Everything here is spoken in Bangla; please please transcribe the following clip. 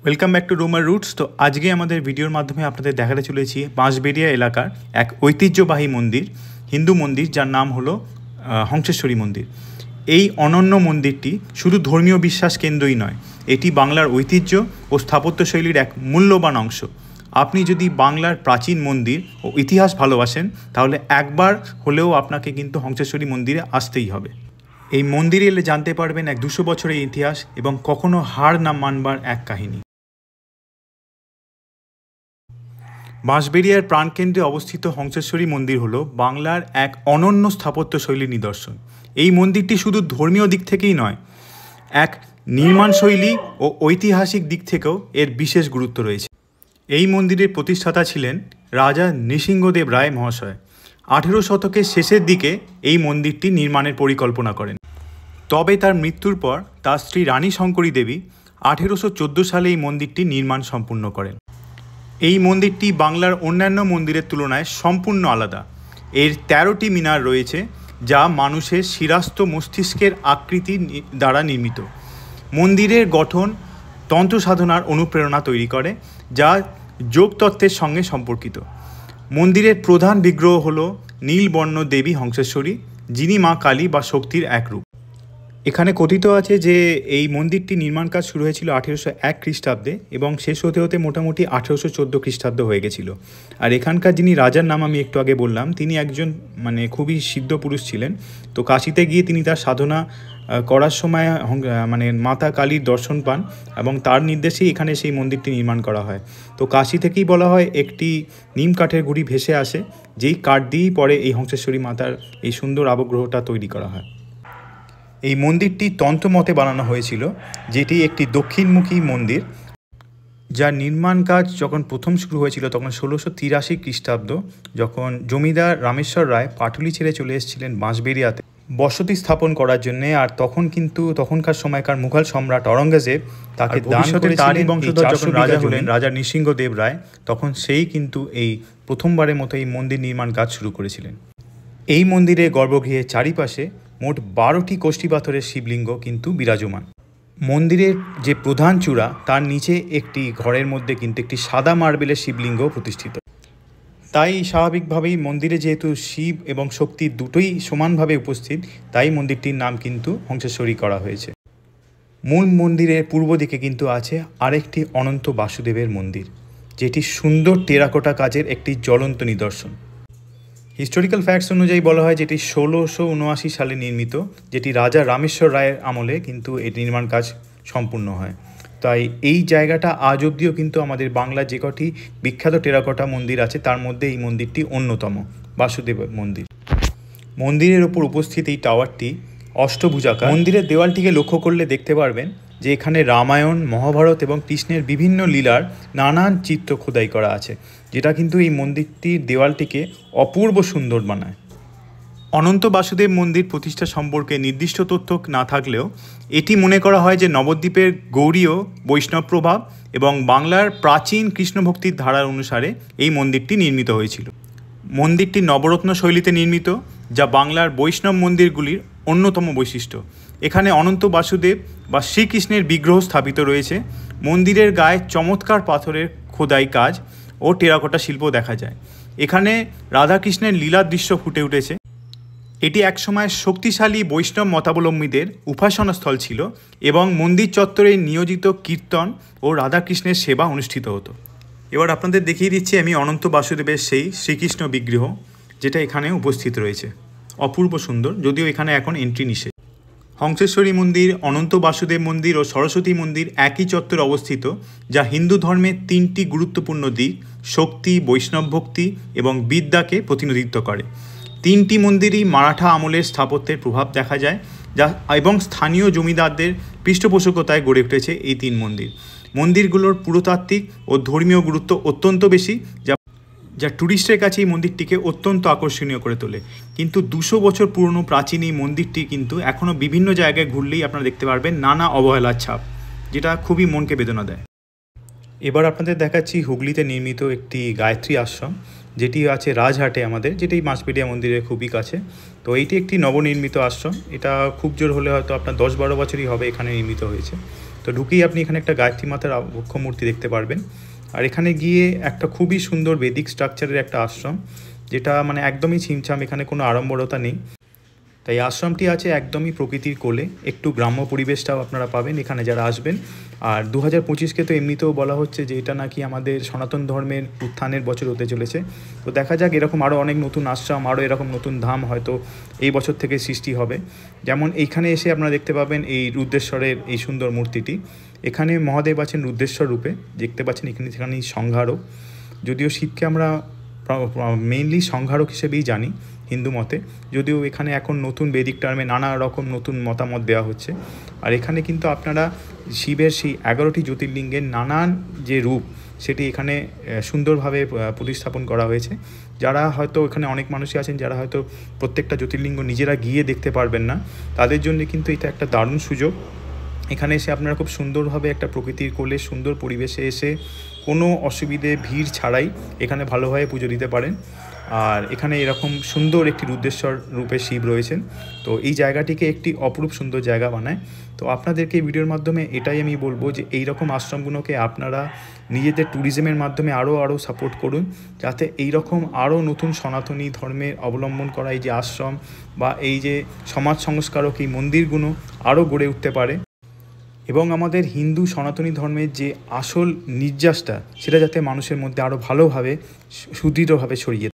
ওয়েলকাম ব্যাক টু রোমার রুটস। তো আজকে আমাদের ভিডিওর মাধ্যমে আপনাদের দেখাতে চলেছি বাঁশবেড়িয়া এলাকার এক ঐতিহ্যবাহী মন্দির, হিন্দু মন্দির, যার নাম হলো হংসেশ্বরী মন্দির। এই অনন্য মন্দিরটি শুধু ধর্মীয় বিশ্বাস কেন্দ্রই নয়, এটি বাংলার ঐতিহ্য ও স্থাপত্যশৈলীর এক মূল্যবান অংশ। আপনি যদি বাংলার প্রাচীন মন্দির ও ইতিহাস ভালোবাসেন তাহলে একবার হলেও আপনাকে কিন্তু হংসেশ্বরী মন্দিরে আসতেই হবে। এই মন্দিরে এলে জানতে পারবেন এক 200 বছরের ইতিহাস এবং কখনো হার না মানবার এক কাহিনী। বাঁশবেড়িয়ার প্রাণকেন্দ্রে অবস্থিত হংসেশ্বরী মন্দির হল বাংলার এক অনন্য স্থাপত্যশৈলীর নিদর্শন। এই মন্দিরটি শুধু ধর্মীয় দিক থেকেই নয়, এক নির্মাণশৈলী ও ঐতিহাসিক দিক থেকেও এর বিশেষ গুরুত্ব রয়েছে। এই মন্দিরের প্রতিষ্ঠাতা ছিলেন রাজা নৃসিংহদেব রায় মহাশয়। 18 শতকের শেষের দিকে এই মন্দিরটি নির্মাণের পরিকল্পনা করেন। তবে তার মৃত্যুর পর তার স্ত্রী রানী শঙ্করী দেবী 1814 সালে এই মন্দিরটি নির্মাণ সম্পূর্ণ করেন। এই মন্দিরটি বাংলার অন্যান্য মন্দিরের তুলনায় সম্পূর্ণ আলাদা। এর 13টি মিনার রয়েছে, যা মানুষের শিরাস্ত মস্তিষ্কের আকৃতি দ্বারা নির্মিত। মন্দিরের গঠন তন্ত্র সাধনার অনুপ্রেরণা তৈরি করে, যা যোগতত্ত্বের সঙ্গে সম্পর্কিত। মন্দিরের প্রধান বিগ্রহ হল নীলবর্ণ দেবী হংসেশ্বরী, যিনি মা কালী বা শক্তির এক রূপ। এখানে কথিত আছে যে এই মন্দিরটি নির্মাণ কাজ শুরু হয়েছিল 1801 খ্রিস্টাব্দে এবং শেষ হতে হতে মোটামুটি 1814 খ্রিস্টাব্দ হয়ে গেছিল। আর এখানকার যিনি রাজার নাম আমি একটু আগে বললাম, তিনি একজন খুবই সিদ্ধ পুরুষ ছিলেন। তো কাশীতে গিয়ে তিনি তার সাধনা করার সময় মাতা কালীর দর্শন পান এবং তার নির্দেশেই এখানে সেই মন্দিরটি নির্মাণ করা হয়। তো কাশী থেকেই বলা হয় একটি নিম কাঠের গুঁড়ি ভেসে আসে, যেই কাঠ দিয়েই পরে এই হংসেশ্বরী মাতার এই সুন্দর আবগ্রহটা তৈরি করা হয়। এই মন্দিরটি তন্ত্রমতে বানানো হয়েছিল, যেটি একটি দক্ষিণমুখী মন্দির, যার নির্মাণ কাজ যখন প্রথম শুরু হয়েছিল তখন 1683 খ্রিস্টাব্দ, যখন জমিদার রামেশ্বর রায় পাটুলি ছেড়ে চলে এসেছিলেন বাঁশবেড়িয়াতে বসতি স্থাপন করার জন্যে। আর তখনকার সময়কার মুঘল সম্রাট অরঙ্গজেব তাকে দান করেছিলেন। তারই বংশধর যখন রাজা হলেন রাজা নৃসিংহদেব রায়, তখন সেই কিন্তু এই প্রথমবারের মতো এই মন্দির নির্মাণ কাজ শুরু করেছিলেন। এই মন্দিরে গর্ভগৃহের চারিপাশে মোট 12টি কোষ্ঠী পাথরের শিবলিঙ্গ কিন্তু বিরাজমান। মন্দিরের যে প্রধান চূড়া, তার নিচে একটি ঘরের মধ্যে কিন্তু একটি সাদা মার্বেলের শিবলিঙ্গ প্রতিষ্ঠিত। তাই স্বাভাবিকভাবেই মন্দিরে যেহেতু শিব এবং শক্তি দুটোই সমানভাবে উপস্থিত, তাই মন্দিরটির নাম কিন্তু হংসেশ্বরী করা হয়েছে। মূল মন্দিরের পূর্ব দিকে কিন্তু আছে আরেকটি অনন্ত বাসুদেবের মন্দির, যেটি সুন্দর টেরাকোটা কাজের একটি জ্বলন্ত নিদর্শন। হিস্টোরিক্যাল ফ্যাক্টস অনুযায়ী বলা হয় যেটি 1679 সালে নির্মিত, যেটি রাজা রামেশ্বর রায়ের আমলে কিন্তু এর নির্মাণ কাজ সম্পূর্ণ হয়। তাই এই জায়গাটা আজ অবধিও কিন্তু আমাদের বাংলার যে কটি বিখ্যাত টেরাকোটা মন্দির আছে তার মধ্যে এই মন্দিরটি অন্যতম, বাসুদেব মন্দির। মন্দিরের ওপর উপস্থিত এই টাওয়ারটি অষ্টভুজাকার। মন্দিরের দেওয়ালটিকে লক্ষ্য করলে দেখতে পারবেন যে এখানে রামায়ণ, মহাভারত এবং কৃষ্ণের বিভিন্ন লীলার নানান চিত্র খোদাই করা আছে, যেটা কিন্তু এই মন্দিরটির দেওয়ালটিকে অপূর্ব সুন্দর বানায়। অনন্ত বাসুদেব মন্দির প্রতিষ্ঠা সম্পর্কে নির্দিষ্ট তথ্য না থাকলেও এটি মনে করা হয় যে নবদ্বীপের গৌড়ীয় বৈষ্ণব প্রভাব এবং বাংলার প্রাচীন কৃষ্ণভক্তির ধারার অনুসারে এই মন্দিরটি নির্মিত হয়েছিল। মন্দিরটি নবরত্ন শৈলীতে নির্মিত, যা বাংলার বৈষ্ণব মন্দিরগুলির অন্যতম বৈশিষ্ট্য। এখানে অনন্ত বাসুদেব বা শ্রীকৃষ্ণের বিগ্রহ স্থাপিত রয়েছে। মন্দিরের গায়ে চমৎকার পাথরের খোদাই কাজ ও টেরাকোটা শিল্প দেখা যায়। এখানে রাধাকৃষ্ণের লীলার দৃশ্য ফুটে উঠেছে। এটি একসময় শক্তিশালী বৈষ্ণব মতাবলম্বীদের উপাসনাস্থল ছিল এবং মন্দির চত্বরে নিয়োজিত কীর্তন ও রাধাকৃষ্ণের সেবা অনুষ্ঠিত হতো। এবার আপনাদের দেখিয়ে দিচ্ছি আমি অনন্ত বাসুদেবের সেই শ্রীকৃষ্ণ বিগ্রহ, যেটা এখানে উপস্থিত রয়েছে। অপূর্ব সুন্দর, যদিও এখানে এখন এন্ট্রি নিষেধ। হংসেশ্বরী মন্দির, অনন্ত বাসুদেব মন্দির ও সরস্বতী মন্দির একই চত্বরে অবস্থিত, যা হিন্দু ধর্মের 3টি গুরুত্বপূর্ণ দিক শক্তি, বৈষ্ণব ভক্তি এবং বিদ্যাকে প্রতিনিধিত্ব করে। 3টি মন্দিরই মারাঠা আমলের স্থাপত্যের প্রভাব দেখা যায়, এবং স্থানীয় জমিদারদের পৃষ্ঠপোষকতায় গড়ে উঠেছে এই 3 মন্দির। মন্দিরগুলোর পুরাতাত্ত্বিক ও ধর্মীয় গুরুত্ব অত্যন্ত বেশি, যা ট্যুরিস্টের কাছে এই মন্দিরটিকে অত্যন্ত আকর্ষণীয় করে তোলে। কিন্তু 200 বছর পুরনো প্রাচীন এই মন্দিরটি কিন্তু এখনও বিভিন্ন জায়গায় ঘুরলেই আপনারা দেখতে পারবেন নানা অবহেলার ছাপ, যেটা খুবই মনকে বেদনা দেয়। এবার আপনাদের দেখাচ্ছি হুগলিতে নির্মিত একটি গায়ত্রী আশ্রম, যেটি আছে রাজহাটে আমাদের, যেটি বাঁশবেড়িয়া মন্দিরের খুবই কাছে। তো এইটি একটি নবনির্মিত আশ্রম। এটা খুব জোর হলে হয়তো আপনার 10-12 বছরই হবে এখানে নির্মিত হয়েছে। তো ঢুকেই আপনি এখানে একটা গায়ত্রী মাতার আবক্ষ মূর্তি দেখতে পারবেন। আর এখানে গিয়ে একটা খুবই সুন্দর বেদিক স্ট্রাকচারের একটা আশ্রম, যেটা মানে একদমই ছিমছাম, এখানে কোনো আড়ম্বরতা নেই। তাই আশ্রমটি আছে একদমই প্রকৃতির কোলে, একটু গ্রাম্য পরিবেশটাও আপনারা পাবেন এখানে যারা আসবেন। আর 2025কে তো এমনিতেও বলা হচ্ছে যে এটা নাকি আমাদের সনাতন ধর্মের উত্থানের বছর হতে চলেছে। তো দেখা যাক, এরকম আরও অনেক নতুন আশ্রম, আরও এরকম নতুন ধাম হয়তো এই বছর থেকে সৃষ্টি হবে। যেমন এইখানে এসে আপনারা দেখতে পাবেন এই রুদ্রেশ্বরের এই সুন্দর মূর্তিটি। এখানে মহাদেব আছেন রুদ্রেশ্বর রূপে, দেখতে পাচ্ছেন এখানে সেখানে সংহারক। যদিও শিবকে আমরা মেইনলি সংহারক হিসেবেই জানি হিন্দু মতে, যদিও এখানে এখন নতুন বেদিক টার্মে নানা রকম নতুন মতামত দেওয়া হচ্ছে। আর এখানে কিন্তু আপনারা শিবের সেই 11টি জ্যোতির্লিঙ্গের নানান যে রূপ সেটি এখানে সুন্দরভাবে প্রতিস্থাপন করা হয়েছে। যারা হয়তো এখানে অনেক মানুষই আছেন যারা হয়তো প্রত্যেকটা জ্যোতির্লিঙ্গ নিজেরা গিয়ে দেখতে পারবেন না, তাদের জন্য কিন্তু এটা একটা দারুণ সুযোগ। এখানে এসে আপনারা খুব সুন্দরভাবে একটা প্রকৃতির কোলে সুন্দর পরিবেশে এসে কোনো অসুবিধে ভিড় ছাড়াই এখানে ভালোভাবে পুজো দিতে পারেন। আর এখানে এরকম সুন্দর একটি রুদ্রেশ্বর রূপে শিব রয়েছেন, তো এই জায়গাটিকে একটি অপরূপ সুন্দর জায়গা বানায়। তো আপনাদেরকে এই ভিডিওর মাধ্যমে এটাই আমি বলবো যে এই রকম আশ্রমগুলোকে আপনারা নিজেদের ট্যুরিজমের মাধ্যমে আরও সাপোর্ট করুন, যাতে এই রকম আরও নতুন সনাতনী ধর্মের অবলম্বন করা এই যে আশ্রম বা এই যে সমাজ সংস্কারক এই মন্দিরগুলো আরও গড়ে উঠতে পারে, এবং আমাদের হিন্দু সনাতনী ধর্মের যে আসল নির্যাসটা সেটা যাতে মানুষের মধ্যে আরও ভালোভাবে সুদৃঢ়ভাবে ছড়িয়ে